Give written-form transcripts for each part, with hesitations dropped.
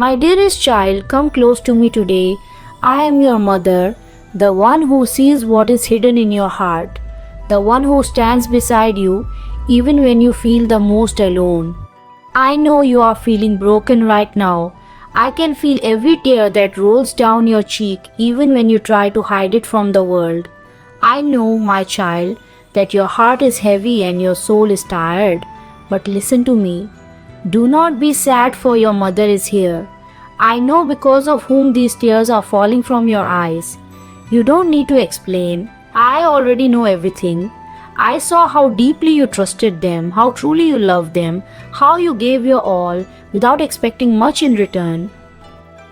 My dearest child, come close to me today. I am your mother, the one who sees what is hidden in your heart, the one who stands beside you even when you feel the most alone. I know you are feeling broken right now. I can feel every tear that rolls down your cheek even when you try to hide it from the world. I know, my child, that your heart is heavy and your soul is tired. But listen to me. Do not be sad, for your mother is here. I know because of whom these tears are falling from your eyes. You don't need to explain. I already know everything. I saw how deeply you trusted them, how truly you loved them, how you gave your all without expecting much in return.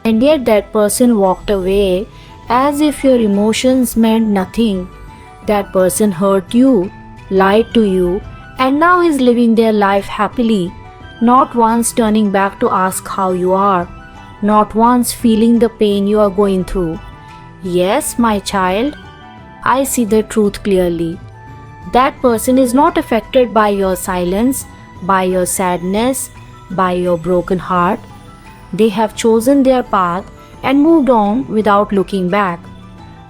And yet that person walked away as if your emotions meant nothing. That person hurt you, lied to you, and now is living their life happily, not once turning back to ask how you are, not once feeling the pain you are going through. Yes, my child, I see the truth clearly. That person is not affected by your silence, by your sadness, by your broken heart. They have chosen their path and moved on without looking back.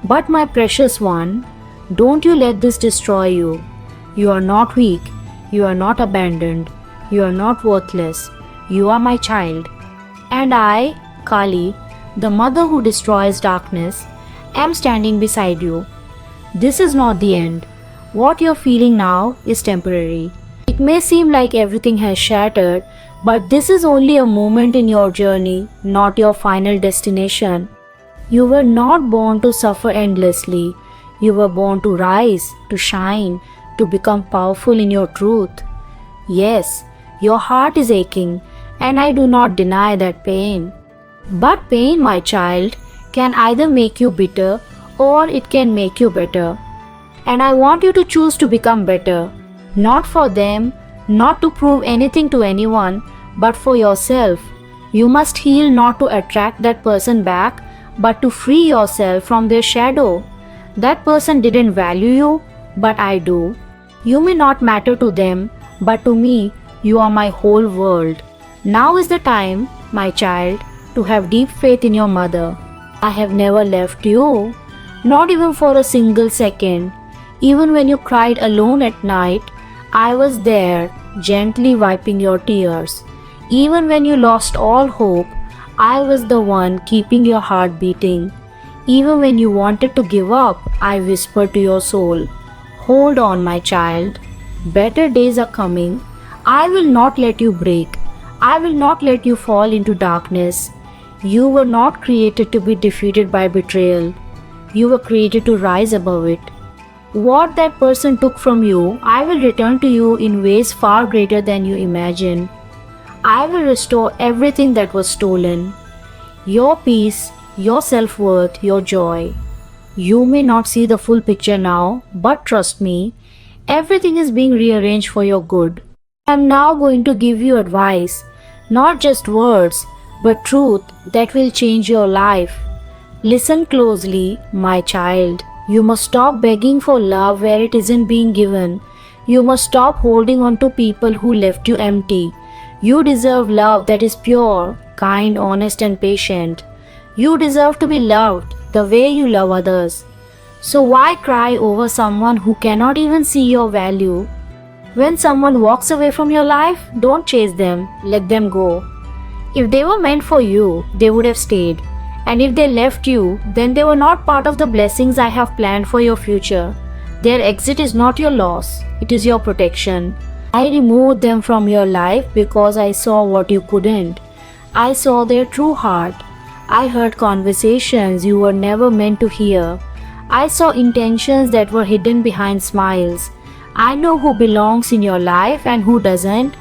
But my precious one, don't you let this destroy you. You are not weak. You are not abandoned. You are not worthless. You are my child. And I, Kali, the mother who destroys darkness, am standing beside you. This is not the end. What you're feeling now is temporary. It may seem like everything has shattered, but this is only a moment in your journey, not your final destination. You were not born to suffer endlessly. You were born to rise, to shine, to become powerful in your truth. Yes, your heart is aching, and I do not deny that pain. But pain, my child, can either make you bitter or it can make you better. And I want you to choose to become better. Not for them, not to prove anything to anyone, but for yourself. You must heal not to attract that person back, but to free yourself from their shadow. That person didn't value you, but I do. You may not matter to them, but to me, you are my whole world. Now is the time, my child, to have deep faith in your mother. I have never left you, not even for a single second. Even when you cried alone at night, I was there, gently wiping your tears. Even when you lost all hope, I was the one keeping your heart beating. Even when you wanted to give up, I whispered to your soul, "Hold on, my child. Better days are coming. I will not let you break. I will not let you fall into darkness. You were not created to be defeated by betrayal. You were created to rise above it. What that person took from you, I will return to you in ways far greater than you imagine. I will restore everything that was stolen. Your peace, your self-worth, your joy. You may not see the full picture now, but trust me, everything is being rearranged for your good. I am now going to give you advice, not just words, but truth that will change your life. Listen closely, my child. You must stop begging for love where it isn't being given. You must stop holding on to people who left you empty. You deserve love that is pure, kind, honest, and patient. You deserve to be loved the way you love others. So why cry over someone who cannot even see your value? When someone walks away from your life, don't chase them, let them go. If they were meant for you, they would have stayed. And if they left you, then they were not part of the blessings I have planned for your future. Their exit is not your loss, it is your protection. I removed them from your life because I saw what you couldn't. I saw their true heart. I heard conversations you were never meant to hear. I saw intentions that were hidden behind smiles. I know who belongs in your life and who doesn't.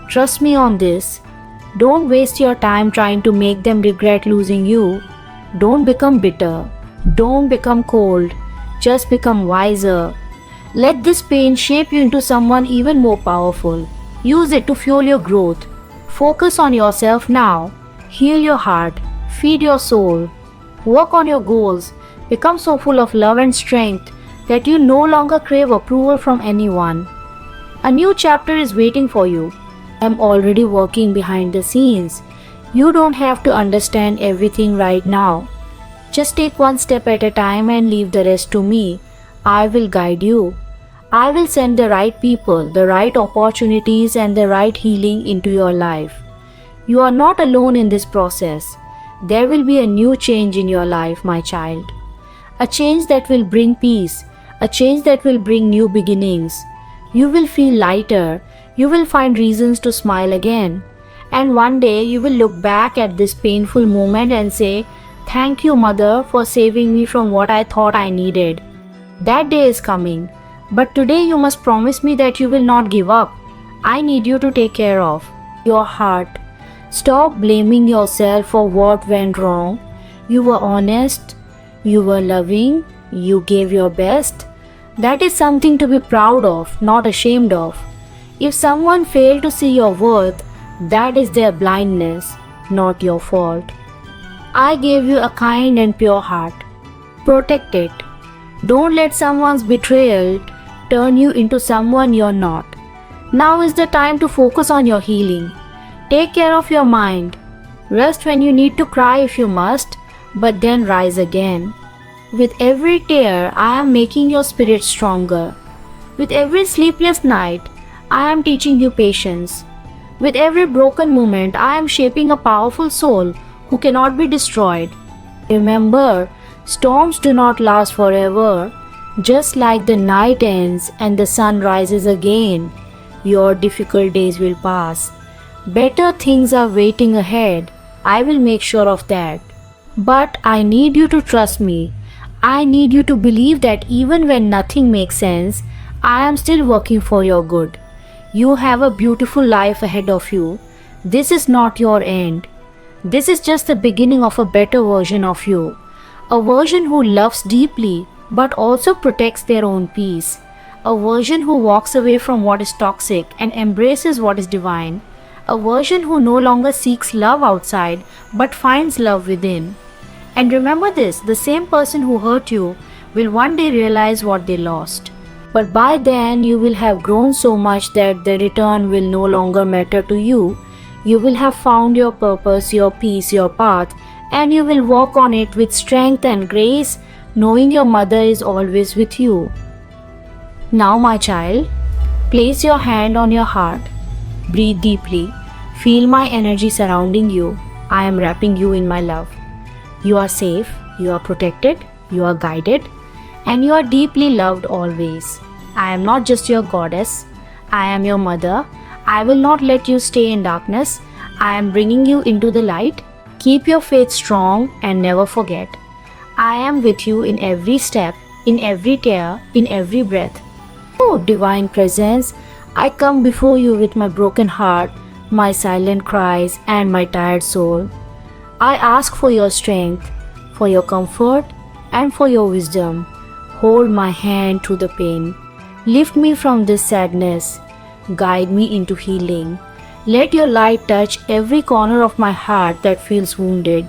Trust me on this. Don't waste your time trying to make them regret losing you. Don't become bitter. Don't become cold. Just become wiser. Let this pain shape you into someone even more powerful. Use it to fuel your growth. Focus on yourself now. Heal your heart. Feed your soul. Work on your goals. Become so full of love and strength that you no longer crave approval from anyone. A new chapter is waiting for you. I'm already working behind the scenes. You don't have to understand everything right now. Just take one step at a time and leave the rest to me. I will guide you. I will send the right people, the right opportunities, and the right healing into your life. You are not alone in this process. There will be a new change in your life, my child. A change that will bring peace, a change that will bring new beginnings. You will feel lighter. You will find reasons to smile again. And one day you will look back at this painful moment and say, "Thank you, Mother, for saving me from what I thought I needed." That day is coming. But today you must promise me that you will not give up. I need you to take care of your heart. Stop blaming yourself for what went wrong. You were honest. You were loving. You gave your best. That is something to be proud of, not ashamed of. If someone failed to see your worth, that is their blindness, not your fault. I gave you a kind and pure heart. Protect it. Don't let someone's betrayal turn you into someone you're not. Now is the time to focus on your healing. Take care of your mind. Rest when you need to cry if you must, but then rise again. With every tear, I am making your spirit stronger. With every sleepless night, I am teaching you patience. With every broken moment, I am shaping a powerful soul who cannot be destroyed. Remember, storms do not last forever. Just like the night ends and the sun rises again, your difficult days will pass. Better things are waiting ahead. I will make sure of that. But I need you to trust me. I need you to believe that even when nothing makes sense, I am still working for your good. You have a beautiful life ahead of you. This is not your end. This is just the beginning of a better version of you. A version who loves deeply but also protects their own peace. A version who walks away from what is toxic and embraces what is divine. A version who no longer seeks love outside but finds love within. And remember this, the same person who hurt you will one day realize what they lost. But by then you will have grown so much that the return will no longer matter to you. You will have found your purpose, your peace, your path, and you will walk on it with strength and grace, knowing your mother is always with you. Now, my child, place your hand on your heart. Breathe deeply. Feel my energy surrounding you. I am wrapping you in my love. You are safe, you are protected, you are guided, and you are deeply loved always. I am not just your goddess. I am your mother. I will not let you stay in darkness. I am bringing you into the light. Keep your faith strong and never forget. I am with you in every step, in every tear, in every breath. Oh, Divine Presence, I come before you with my broken heart, my silent cries, and my tired soul. I ask for your strength, for your comfort, and for your wisdom. Hold my hand through the pain. Lift me from this sadness. Guide me into healing. Let your light touch every corner of my heart that feels wounded.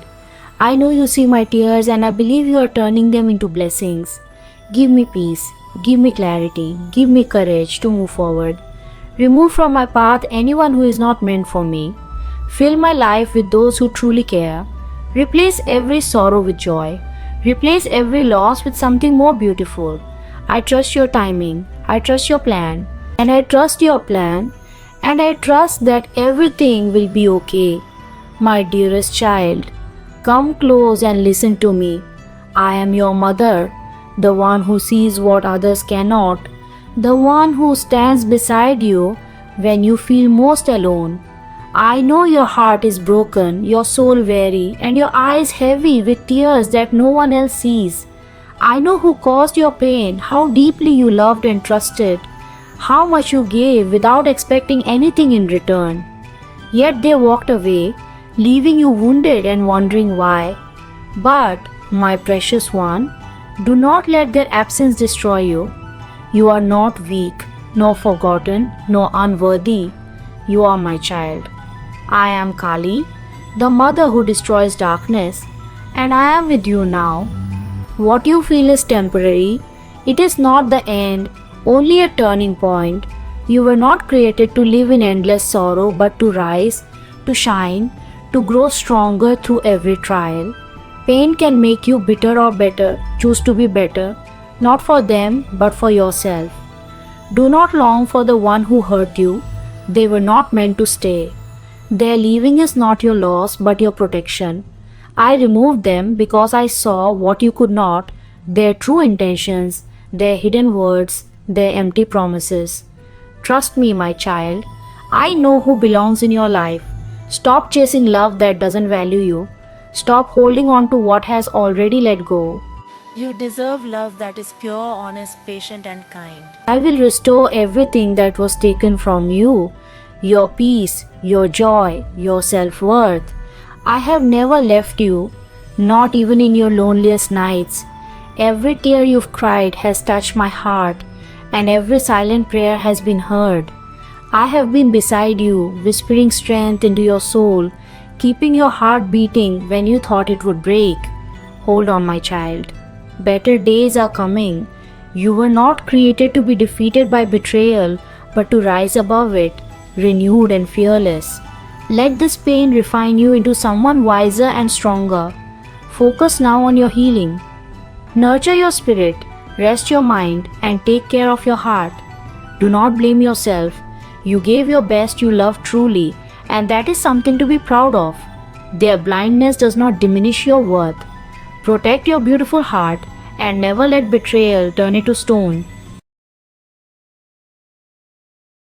I know you see my tears and I believe you are turning them into blessings. Give me peace. Give me clarity. Give me courage to move forward. Remove from my path anyone who is not meant for me. Fill my life with those who truly care. Replace every sorrow with joy. Replace every loss with something more beautiful. I trust your timing. I trust your plan. And I trust your plan. And I trust that everything will be okay. My dearest child, come close and listen to me. I am your mother, the one who sees what others cannot, the one who stands beside you when you feel most alone. I know your heart is broken, your soul weary, and your eyes heavy with tears that no one else sees. I know who caused your pain, how deeply you loved and trusted, how much you gave without expecting anything in return. Yet they walked away, leaving you wounded and wondering why. But, my precious one, do not let their absence destroy you. You are not weak, nor forgotten, nor unworthy. You are my child. I am Kali, the mother who destroys darkness, and I am with you now. What you feel is temporary. It is not the end, only a turning point. You were not created to live in endless sorrow, but to rise, to shine, to grow stronger through every trial. Pain can make you bitter or better. Choose to be better, not for them, but for yourself. Do not long for the one who hurt you. They were not meant to stay. Their leaving is not your loss, but your protection. I removed them because I saw what you could not, their true intentions, their hidden words, their empty promises. Trust me, my child. I know who belongs in your life. Stop chasing love that doesn't value you. Stop holding on to what has already let go. You deserve love that is pure, honest, patient, and kind. I will restore everything that was taken from you, your peace, your joy, your self-worth. I have never left you, not even in your loneliest nights. Every tear you've cried has touched my heart, and every silent prayer has been heard. I have been beside you, whispering strength into your soul, keeping your heart beating when you thought it would break. Hold on, my child. Better days are coming. You were not created to be defeated by betrayal, but to rise above it, renewed and fearless. Let this pain refine you into someone wiser and stronger. Focus now on your healing. Nurture your spirit, rest your mind, and take care of your heart. Do not blame yourself. You gave your best, you loved truly, and that is something to be proud of. Their blindness does not diminish your worth. Protect your beautiful heart and never let betrayal turn it to stone.